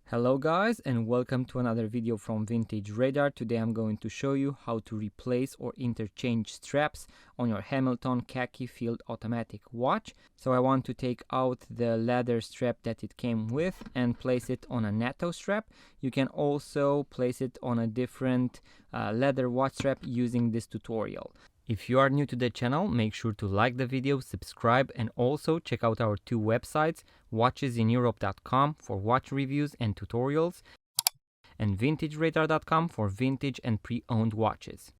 Hello guys, and welcome to another video from Vintage Radar. Today I'm going to show you how to replace or interchange straps on your Hamilton Khaki field automatic watch. So I want to take out the leather strap that it came with and place it on a nato strap. You can also place it on a different leather watch strap using this tutorial. If you are new to the channel, make sure to like the video, subscribe, and also check out our two websites, watchesineurope.com for watch reviews and tutorials, and vintageradar.com for vintage and pre-owned watches.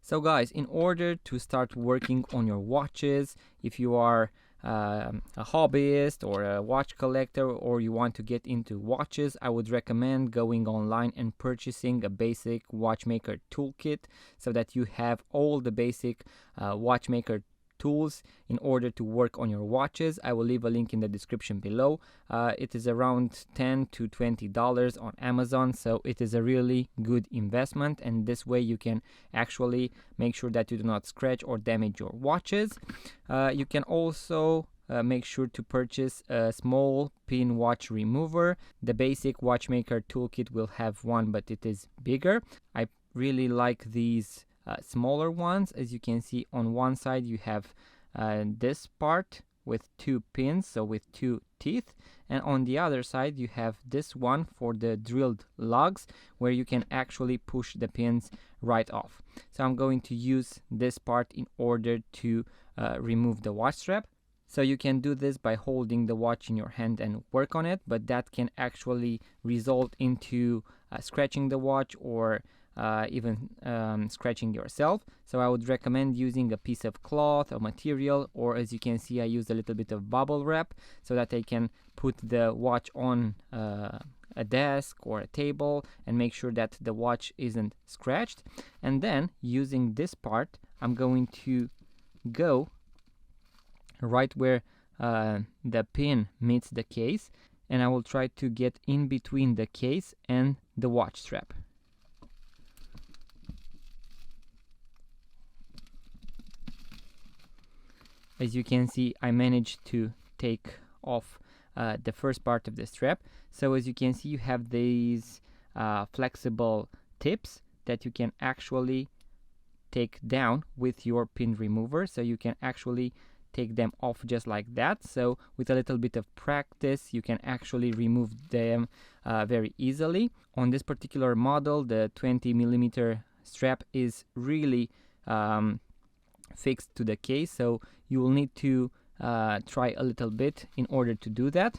So guys, in order to start working on your watches, if you are a hobbyist or a watch collector, or you want to get into watches, I would recommend going online and purchasing a basic watchmaker toolkit so that you have all the basic watchmaker tools in order to work on your watches. I will leave a link in the description below. It is around $10 to $20 on Amazon, so it is a really good investment, and this way you can actually make sure that you do not scratch or damage your watches. You can also make sure to purchase a small pin watch remover. The basic watchmaker toolkit will have one, but it is bigger. I really like these smaller ones. As you can see, on one side you have this part with two pins, so with two teeth, and on the other side you have this one for the drilled lugs where you can actually push the pins right off. So I'm going to use this part in order to remove the watch strap. So you can do this by holding the watch in your hand and work on it, but that can actually result into scratching the watch or even scratching yourself. So I would recommend using a piece of cloth or material, or as you can see, I use a little bit of bubble wrap so that I can put the watch on a desk or a table and make sure that the watch isn't scratched. And then using this part, I'm going to go right where the pin meets the case, and I will try to get in between the case and the watch strap. As you can see, I managed to take off the first part of the strap. So as you can see, you have these flexible tips that you can actually take down with your pin remover. So you can actually take them off just like that. So with a little bit of practice, you can actually remove them very easily. On this particular model, the 20mm strap is really fixed to the case, so you will need to try a little bit in order to do that.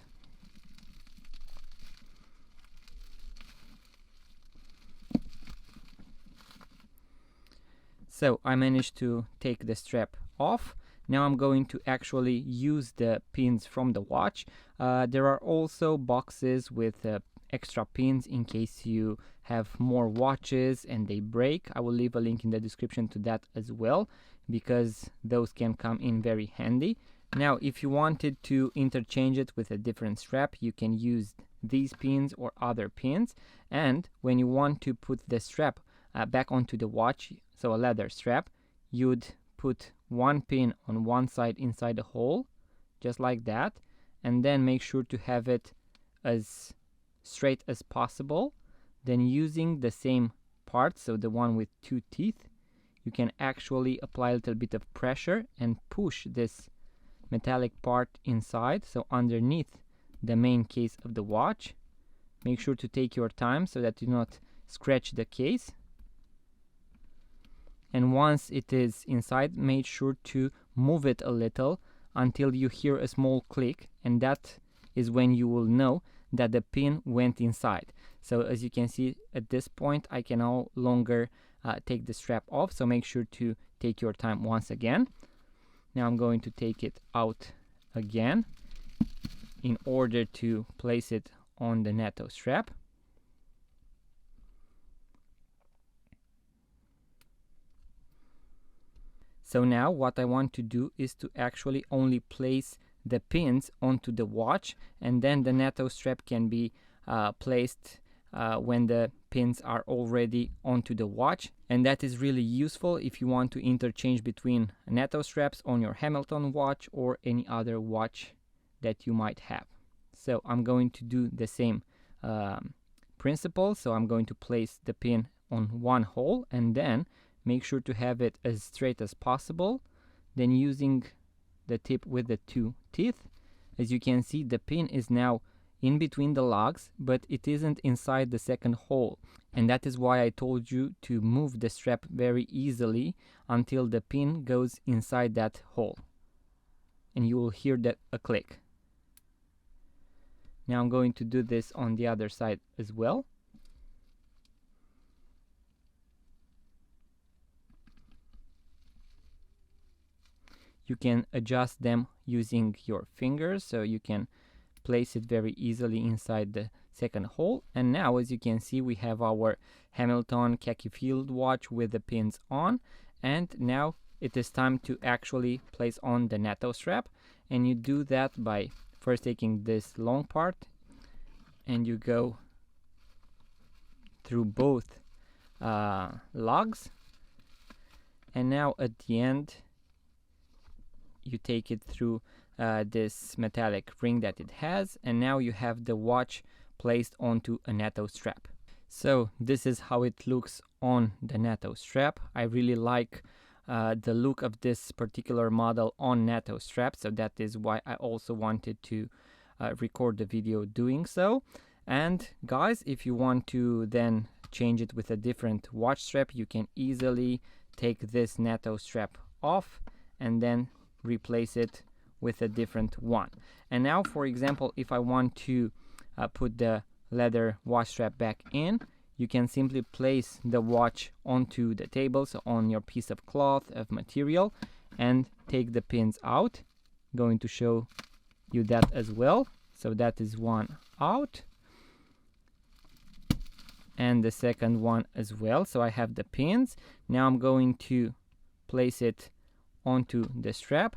So I managed to take the strap off. Now I'm going to actually use the pins from the watch. There are also boxes with extra pins in case you have more watches and they break. I will leave a link in the description to that as well, because those can come in very handy. Now if you wanted to interchange it with a different strap, you can use these pins or other pins, and when you want to put the strap back onto the watch, so a leather strap, you'd put one pin on one side inside the hole, just like that, and then make sure to have it as straight as possible. Then using the same part, so the one with two teeth, you can actually apply a little bit of pressure and push this metallic part inside, so underneath the main case of the watch. Make sure to take your time so that you do not scratch the case. And once it is inside, make sure to move it a little until you hear a small click, and that is when you will know that the pin went inside. So as you can see, at this point I can no longer take the strap off, so make sure to take your time once again. Now I'm going to take it out again in order to place it on the nato strap. So now what I want to do is to actually only place the pins onto the watch, and then the nato strap can be placed when the pins are already onto the watch, and that is really useful if you want to interchange between nato straps on your Hamilton watch or any other watch that you might have. So I'm going to do the same principle. So I'm going to place the pin on one hole and then make sure to have it as straight as possible. Then using the tip with the two teeth, as you can see, the pin is now in between the lugs, but it isn't inside the second hole. And that is why I told you to move the strap very easily until the pin goes inside that hole. And you will hear that a click. Now I'm going to do this on the other side as well. You can adjust them using your fingers, so you can place it very easily inside the second hole. And now, as you can see, we have our Hamilton Khaki field watch with the pins on. And now it is time to actually place on the NATO strap. And you do that by first taking this long part and you go through both lugs. And now at the end, you take it through this metallic ring that it has, and now you have the watch placed onto a NATO strap. So this is how it looks on the NATO strap. I really like the look of this particular model on NATO strap, so that is why I also wanted to record the video doing so. And guys, if you want to then change it with a different watch strap, you can easily take this NATO strap off and then replace it with a different one. And now, for example, if I want to put the leather watch strap back in, you can simply place the watch onto the table, so on your piece of cloth of material, and take the pins out. I'm going to show you that as well. So that is one out, and the second one as well. So I have the pins. Now I'm going to place it onto the strap,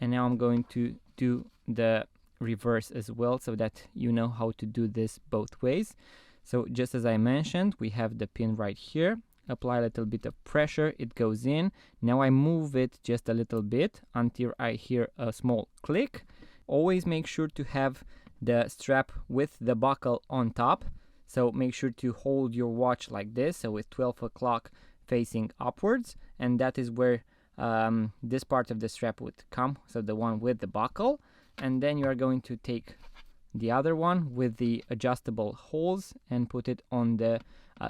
and now I'm going to do the reverse as well, so that you know how to do this both ways. So just as I mentioned, we have the pin right here. Apply a little bit of pressure, it goes in. Now I move it just a little bit until I hear a small click. Always make sure to have the strap with the buckle on top. So make sure to hold your watch like this, so with 12 o'clock facing upwards, and that is where this part of the strap would come, so the one with the buckle. And then you are going to take the other one with the adjustable holes and put it on the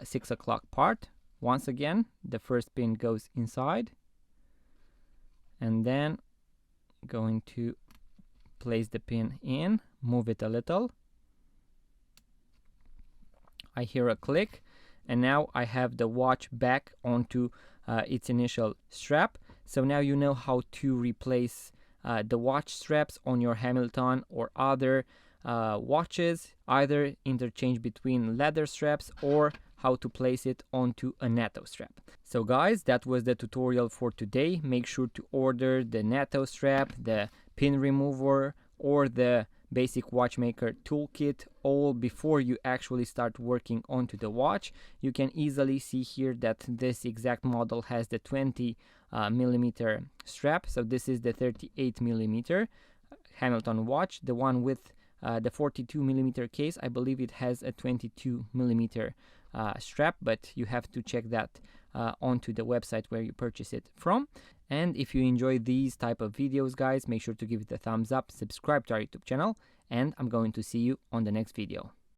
6 o'clock part. Once again, the first pin goes inside, and then going to place the pin in, move it a little. I hear a click, and now I have the watch back onto its initial strap. So now you know how to replace the watch straps on your Hamilton or other watches, either interchange between leather straps or how to place it onto a NATO strap. So guys, that was the tutorial for today. Make sure to order the NATO strap, the pin remover, or the basic watchmaker toolkit all before you actually start working onto the watch. You can easily see here that this exact model has the 20 millimeter strap. So this is the 38 millimeter Hamilton watch. The one with the 42 millimeter case, I believe it has a 22 millimeter strap, but you have to check that onto the website where you purchase it from. And if you enjoy these type of videos, guys, make sure to give it a thumbs up, subscribe to our YouTube channel, and I'm going to see you on the next video.